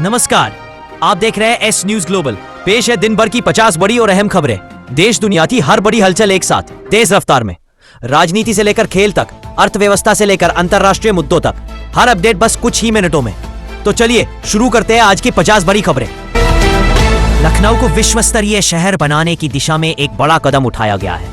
नमस्कार, आप देख रहे हैं एस न्यूज ग्लोबल। पेश है दिन भर की 50 बड़ी और अहम खबरें। देश दुनिया की हर बड़ी हलचल एक साथ, तेज रफ्तार में। राजनीति से लेकर खेल तक, अर्थव्यवस्था से लेकर अंतर्राष्ट्रीय मुद्दों तक, हर अपडेट बस कुछ ही मिनटों में। तो चलिए शुरू करते हैं आज की 50 बड़ी खबरें। लखनऊ को विश्व स्तरीय शहर बनाने की दिशा में एक बड़ा कदम उठाया गया है।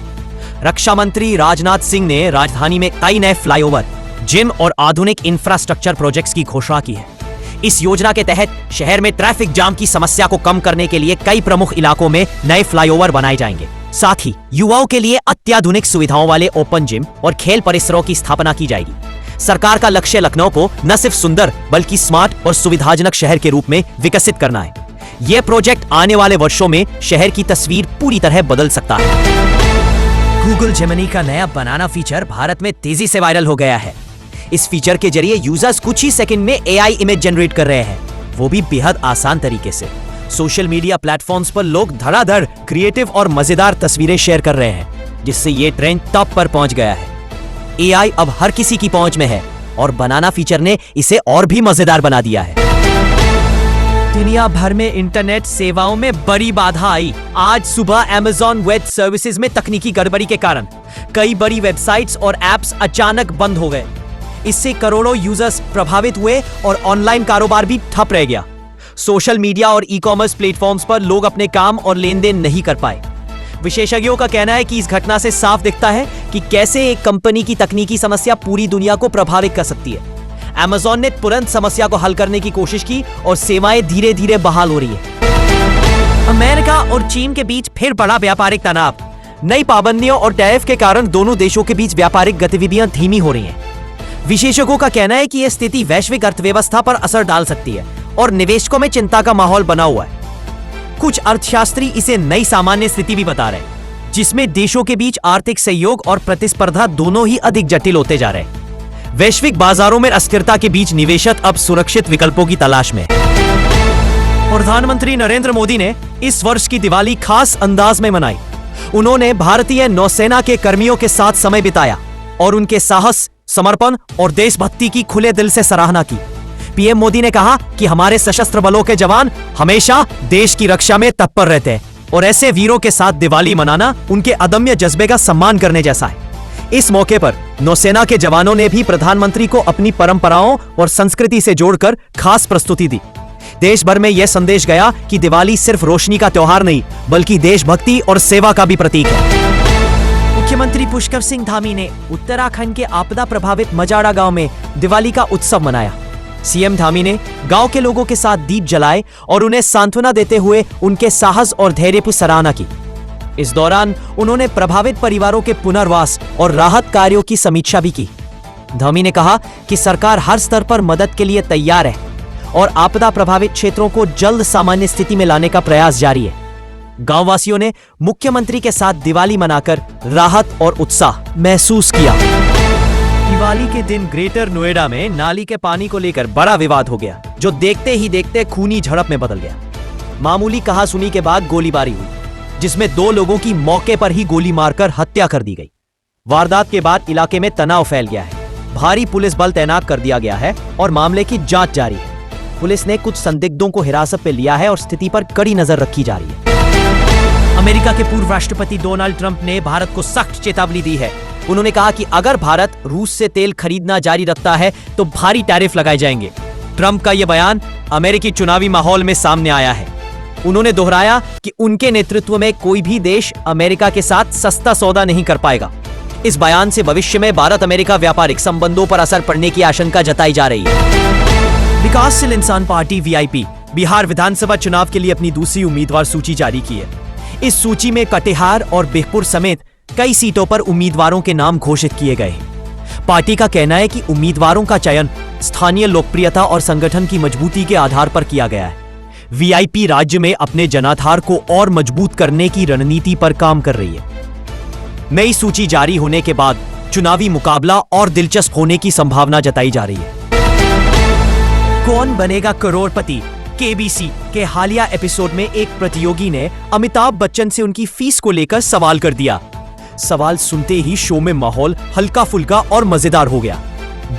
रक्षा मंत्री राजनाथ सिंह ने राजधानी में कई नए फ्लाईओवर, जिम और आधुनिक इंफ्रास्ट्रक्चर प्रोजेक्ट्स की घोषणा की है। इस योजना के तहत शहर में ट्रैफिक जाम की समस्या को कम करने के लिए कई प्रमुख इलाकों में नए फ्लाईओवर बनाए जाएंगे। साथ ही युवाओं के लिए अत्याधुनिक सुविधाओं वाले ओपन जिम और खेल परिसरों की स्थापना की जाएगी। सरकार का लक्ष्य लखनऊ को न सिर्फ सुंदर बल्कि स्मार्ट और सुविधाजनक शहर के रूप में विकसित करना है। यह प्रोजेक्ट आने वाले वर्षों में शहर की तस्वीर पूरी तरह बदल सकता है। गूगल जेमिनी का नया बनाना फीचर भारत में तेजी से वायरल हो गया है। इस फीचर के जरिए यूजर्स कुछ ही सेकंड में एआई इमेज जनरेट कर रहे हैं, वो भी बेहद आसान तरीके से। सोशल मीडिया प्लेटफॉर्म्स पर लोग धड़ाधड़ क्रिएटिव और मजेदार तस्वीरें शेयर कर रहे हैं, जिससे ये ट्रेंड टॉप पर पहुंच गया है। एआई अब हर किसी की पहुंच में है और बनाना फीचर ने इसे और भी मजेदार बना दिया है। दुनिया भर में इंटरनेट सेवाओं में बड़ी बाधा आई। आज सुबह Amazon वेब सर्विसेज में तकनीकी गड़बड़ी के कारण कई बड़ी वेबसाइट्स और एप्स अचानक बंद हो गए। इससे करोड़ों यूजर्स प्रभावित हुए और ऑनलाइन कारोबार भी ठप रह गया। सोशल मीडिया और ई-कॉमर्स प्लेटफॉर्म्स पर लोग अपने काम और लेन देन नहीं कर पाए। विशेषज्ञों का कहना है कि इस घटना से साफ दिखता है कि कैसे एक कंपनी की तकनीकी समस्या पूरी दुनिया को प्रभावित कर सकती है। Amazon ने तुरंत समस्या को हल करने की कोशिश की और सेवाएं धीरे धीरे बहाल हो रही है। अमेरिका और चीन के बीच फिर बड़ा व्यापारिक तनाव। नई पाबंदियों और टैरिफ के कारण दोनों देशों के बीच व्यापारिक गतिविधियां धीमी हो रही हैं। विशेषज्ञों का कहना है कि यह स्थिति वैश्विक अर्थव्यवस्था पर असर डाल सकती है और निवेशकों में चिंता का माहौल बना हुआ है। कुछ अर्थशास्त्री इसे नई सामान्य स्थिति भी बता रहे हैं, जिसमें देशों के बीच आर्थिक सहयोग और प्रतिस्पर्धा दोनों ही अधिक जटिल होते जा रहे हैं। वैश्विक बाजारों में अस्थिरता के बीच निवेशक अब सुरक्षित विकल्पों की तलाश में। प्रधानमंत्री नरेंद्र मोदी ने इस वर्ष की दिवाली खास अंदाज में मनाई। उन्होंने भारतीय नौसेना के कर्मियों के साथ समय बिताया और उनके साहस, समर्पण और देशभक्ति की खुले दिल से सराहना की। पीएम मोदी ने कहा कि हमारे सशस्त्र बलों के जवान हमेशा देश की रक्षा में तत्पर रहते हैं और ऐसे वीरों के साथ दिवाली मनाना उनके अदम्य जज्बे का सम्मान करने जैसा है। इस मौके पर नौसेना के जवानों ने भी प्रधानमंत्री को अपनी परंपराओं और संस्कृति से जोड़कर खास प्रस्तुति दी। देश भर में यह संदेश गया कि दिवाली सिर्फ रोशनी का त्योहार नहीं, बल्कि देशभक्ति और सेवा का भी प्रतीक है। मुख्यमंत्री पुष्कर सिंह धामी ने उत्तराखंड के आपदा प्रभावित मजाड़ा गांव में दिवाली का उत्सव मनाया। सीएम धामी ने गांव के लोगों के साथ दीप जलाए और उन्हें सांत्वना देते हुए उनके साहस और धैर्य की सराहना की। इस दौरान उन्होंने प्रभावित परिवारों के पुनर्वास और राहत कार्यों की समीक्षा भी की। धामी ने कहा कि सरकार हर स्तर पर मदद के लिए तैयार है और आपदा प्रभावित क्षेत्रों को जल्द सामान्य स्थिति में लाने का प्रयास जारी है। गांव वासियों ने मुख्यमंत्री के साथ दिवाली मनाकर राहत और उत्साह महसूस किया। दिवाली के दिन ग्रेटर नोएडा में नाली के पानी को लेकर बड़ा विवाद हो गया, जो देखते ही देखते खूनी झड़प में बदल गया। मामूली कहासुनी के बाद गोलीबारी हुई, जिसमें 2 लोगों की मौके पर ही गोली मारकर हत्या कर दी गई। वारदात के बाद इलाके में तनाव फैल गया है। भारी पुलिस बल तैनात कर दिया गया है और मामले की जांच जारी है। पुलिस ने कुछ संदिग्धों को हिरासत में लिया है और स्थिति पर कड़ी नजर रखी जा रही है। अमेरिका के पूर्व राष्ट्रपति डोनाल्ड ट्रंप ने भारत को सख्त चेतावनी दी है। उन्होंने कहा कि अगर भारत रूस से तेल खरीदना जारी रखता है तो भारी टैरिफ लगाए जाएंगे। ट्रंप का यह बयान अमेरिकी चुनावी माहौल में सामने आया है। उन्होंने दोहराया कि उनके नेतृत्व में कोई भी देश अमेरिका के साथ सस्ता सौदा नहीं कर पाएगा। इस बयान से भविष्य में भारत अमेरिका व्यापारिक संबंधों पर असर पड़ने की आशंका जताई जा रही है। विकासशील इंसान पार्टी वीआईपी बिहार विधानसभा चुनाव के लिए अपनी दूसरी उम्मीदवार सूची जारी की है। इस सूची में कटिहार और बिहपुर समेत कई सीटों पर उम्मीदवारों के नाम घोषित किए गए हैं। पार्टी का कहना है कि उम्मीदवारों का चयन स्थानीय लोकप्रियता और संगठन की मजबूती के आधार पर किया गया है। वीआईपी राज्य में अपने जनाधार को और मजबूत करने की रणनीति पर काम कर रही है। नई सूची जारी होने के बाद चुनावी मुकाबला और दिलचस्प होने की संभावना जताई जा रही है। कौन बनेगा करोड़पति केबीसी के हालिया एपिसोड में एक प्रतियोगी ने अमिताभ बच्चन से उनकी फीस को लेकर सवाल कर दिया। सवाल सुनते ही शो में माहौल हल्का फुल्का और मजेदार हो गया।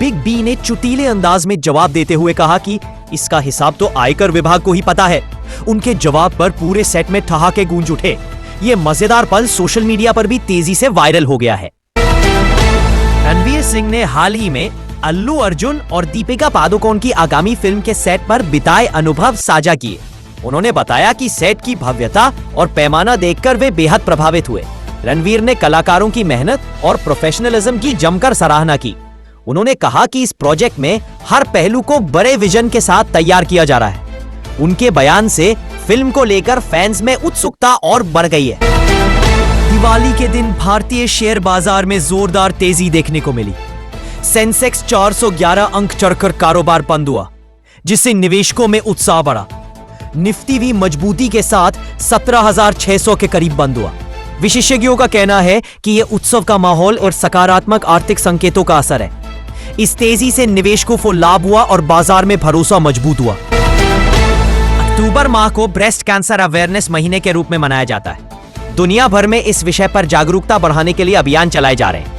बिग बी ने चुटीले अंदाज में जवाब देते हुए कहा कि इसका हिसाब तो आयकर विभाग को ही पता है। उनके जवाब पर पूरे सेट में ठहाके गूंज उठे। ये मजेदार पल सोशल मीडिया पर भी तेजी से वायरल हो गया है। रणवीर सिंह ने हाल ही में अल्लू अर्जुन और दीपिका पादुकोण की आगामी फिल्म के सेट पर बिताए अनुभव साझा किए। उन्होंने बताया कि सेट की भव्यता और पैमाना देखकर वे बेहद प्रभावित हुए। रणवीर ने कलाकारों की मेहनत और प्रोफेशनलिज्म की जमकर सराहना की। उन्होंने कहा कि इस प्रोजेक्ट में हर पहलू को बड़े विजन के साथ तैयार किया जा रहा है। उनके बयान से फिल्म को लेकर फैंस में उत्सुकता और बढ़ गई है। दिवाली के दिन भारतीय शेयर बाजार में जोरदार तेजी देखने को मिली। सेंसेक्स 411 अंक चढ़कर कारोबार बंद हुआ, जिससे निवेशकों में उत्साह बढ़ा। निफ्टी भी मजबूती के साथ 17,600 के करीब बंद हुआ। विशेषज्ञों का कहना है कि यह उत्सव का माहौल और सकारात्मक आर्थिक संकेतों का असर है। इस तेजी से निवेशकों को लाभ हुआ और बाजार में भरोसा मजबूत हुआ। अक्टूबर माह को ब्रेस्ट कैंसर अवेयरनेस महीने के रूप में मनाया जाता है। दुनिया भर में इस विषय पर जागरूकता बढ़ाने के लिए अभियान चलाए जा रहे हैं।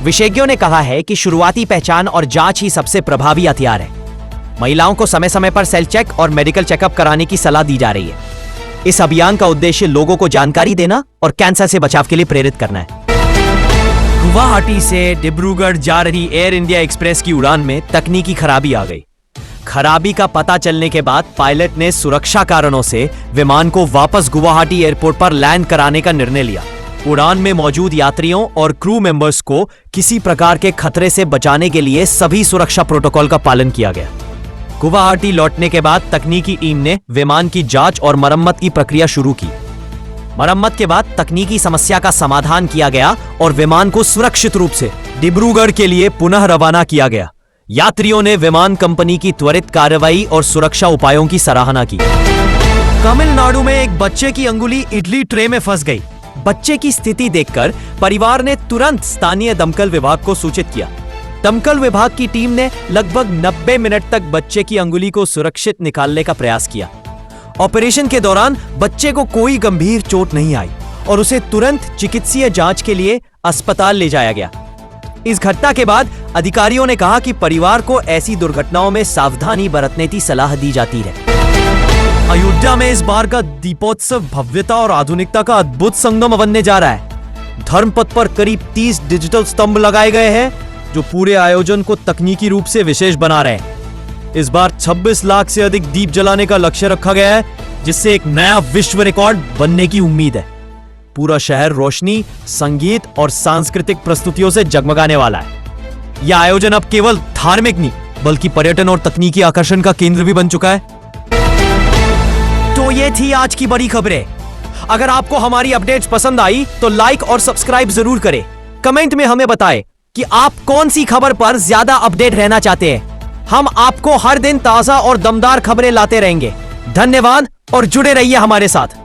विशेषज्ञों ने कहा है कि शुरुआती पहचान और जांच ही सबसे प्रभावी हथियार है। महिलाओं को समय समय पर सेल चेक और मेडिकल चेकअप कराने की सलाह दी जा रही है। इस अभियान का उद्देश्य लोगों को जानकारी देना और कैंसर से बचाव के लिए प्रेरित करना है। गुवाहाटी से डिब्रूगढ़ जा रही एयर इंडिया एक्सप्रेस की उड़ान में तकनीकी खराबी आ गई। खराबी का पता चलने के बाद पायलट ने सुरक्षा कारणों से विमान को वापस गुवाहाटी एयरपोर्ट पर लैंड कराने का निर्णय लिया। उड़ान में मौजूद यात्रियों और क्रू मेंबर्स को किसी प्रकार के खतरे से बचाने के लिए सभी सुरक्षा प्रोटोकॉल का पालन किया गया। गुवाहाटी लौटने के बाद तकनीकी टीम ने विमान की जांच और मरम्मत की प्रक्रिया शुरू की। मरम्मत के बाद तकनीकी समस्या का समाधान किया गया और विमान को सुरक्षित रूप से डिब्रूगढ़ के लिए पुनः रवाना किया गया। यात्रियों ने विमान कंपनी की त्वरित कार्रवाई और सुरक्षा उपायों की सराहना की। तमिलनाडु में एक बच्चे की अंगुली इडली ट्रे में फंस गई। बच्चे की स्थिति देखकर परिवार ने तुरंत स्थानीय दमकल विभाग को सूचित किया। दमकल विभाग की टीम ने लगभग 90 मिनट तक बच्चे की अंगुली को सुरक्षित निकालने का प्रयास किया। ऑपरेशन के दौरान बच्चे को कोई गंभीर चोट नहीं आई और उसे तुरंत चिकित्सीय जांच के लिए अस्पताल ले जाया गया। इस घटना के बाद अधिकारियों ने कहा कि परिवार को ऐसी दुर्घटनाओं में सावधानी बरतने की सलाह दी जाती है। अयोध्या में इस बार का दीपोत्सव भव्यता और आधुनिकता का अद्भुत संगम बनने जा रहा है। धर्मपथ पर करीब 30 डिजिटल स्तंभ लगाए गए हैं, जो पूरे आयोजन को तकनीकी रूप से विशेष बना रहे हैं। इस बार 26 लाख से अधिक दीप जलाने का लक्ष्य रखा गया है, जिससे एक नया विश्व रिकॉर्ड बनने की उम्मीद है। पूरा शहर रोशनी, संगीत और सांस्कृतिक प्रस्तुतियों से जगमगाने वाला है। यह आयोजन अब केवल धार्मिक नहीं, बल्कि पर्यटन और तकनीकी आकर्षण का केंद्र भी बन चुका है। तो ये थी आज की बड़ी खबरें। अगर आपको हमारी अपडेट्स पसंद आई तो लाइक और सब्सक्राइब जरूर करें। कमेंट में हमें बताएं कि आप कौन सी खबर पर ज्यादा अपडेट रहना चाहते हैं। हम आपको हर दिन ताजा और दमदार खबरें लाते रहेंगे। धन्यवाद और जुड़े रहिए हमारे साथ।